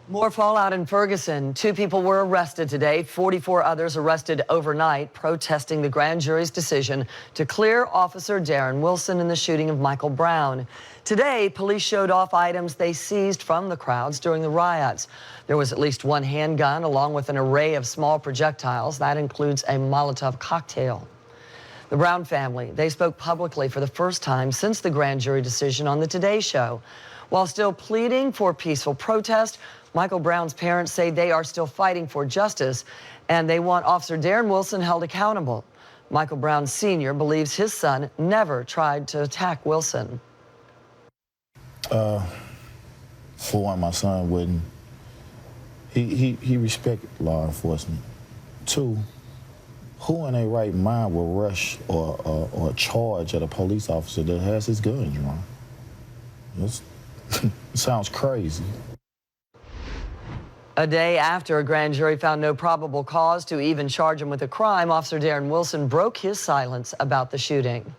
More fallout in Ferguson. 2 people were arrested today, 44 others arrested overnight, protesting the grand jury's decision to clear Officer Darren Wilson in the shooting of Michael Brown. Today, police showed off items they seized from the crowds during the riots. There was at least 1 handgun, along with an array of small projectiles. That includes a Molotov cocktail. The Brown family, they spoke publicly for the first time since the grand jury decision on the Today Show. While still pleading for peaceful protest, Michael Brown's parents say they are still fighting for justice, and they want Officer Darren Wilson held accountable. Michael Brown Sr. believes his son never tried to attack Wilson. For one, my son wouldn't. He respected law enforcement. 2, who in their right mind will rush or charge at a police officer that has his gun drawn? It sounds crazy. A day after a grand jury found no probable cause to even charge him with a crime, Officer Darren Wilson broke his silence about the shooting.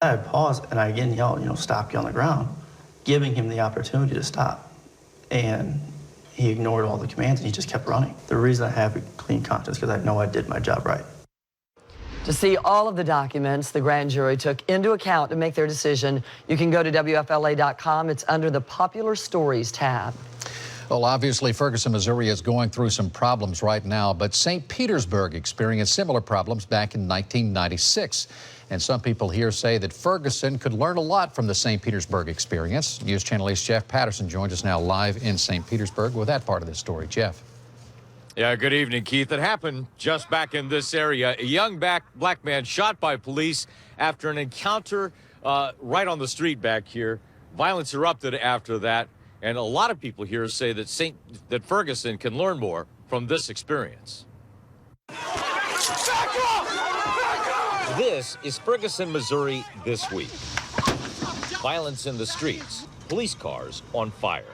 I paused and I again yelled, stop, you on the ground, giving him the opportunity to stop. And he ignored all the commands and he just kept running. The reason I have a clean conscience is because I know I did my job right. To see all of the documents the grand jury took into account to make their decision, you can go to WFLA.com. It's under the Popular Stories tab. Well, obviously, Ferguson, Missouri is going through some problems right now, but St. Petersburg experienced similar problems back in 1996. And some people here say that Ferguson could learn a lot from the St. Petersburg experience. News Channel 8's Jeff Patterson joins us now live in St. Petersburg with that part of this story. Jeff. Yeah, good evening, Keith. It happened just back in this area. A young black man shot by police after an encounter right on the street back here. Violence erupted after that, and a lot of people here say that Ferguson can learn more from this experience. This is Ferguson, Missouri this week. Violence in the streets, police cars on fire.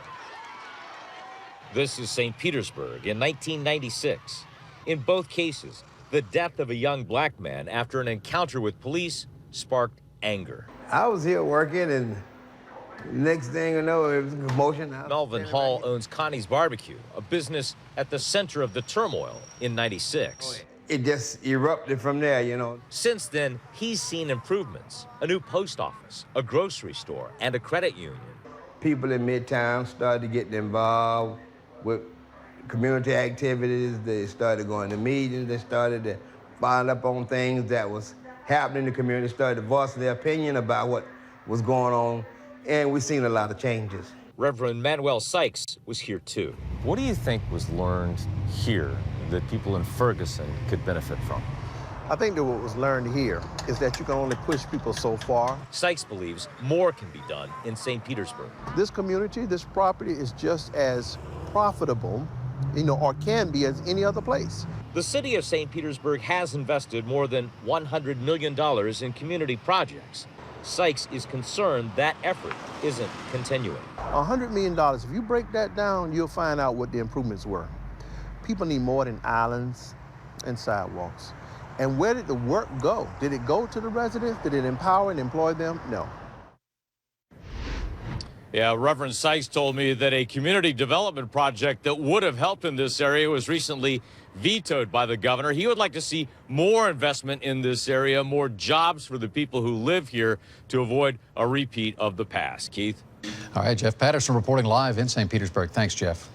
This is St. Petersburg in 1996. In both cases, the death of a young black man after an encounter with police sparked anger. I was here working, and next thing you know, it was a commotion. Melvin Hall owns Connie's Barbecue, a business at the center of the turmoil in 96. It just erupted from there, Since then, he's seen improvements. A new post office, a grocery store, and a credit union. People in Midtown started getting involved with community activities. They started going to meetings. They started to find up on things that was happening in the community, started voicing their opinion about what was going on, and we've seen a lot of changes. Reverend Manuel Sykes was here too. What do you think was learned here that people in Ferguson could benefit from? I think that what was learned here is that you can only push people so far. Sykes believes more can be done in St. Petersburg. This community, this property is just as profitable, or can be, as any other place. The city of St. Petersburg has invested more than $100 million in community projects. Sykes is concerned that effort isn't continuing. $100 million, if you break that down, you'll find out what the improvements were. People need more than islands and sidewalks. And where did the work go? Did it go to the residents? Did it empower and employ them? No. Yeah, Reverend Sykes told me that a community development project that would have helped in this area was recently vetoed by the governor. He would like to see more investment in this area, more jobs for the people who live here to avoid a repeat of the past. Keith? All right, Jeff Patterson reporting live in St. Petersburg. Thanks, Jeff.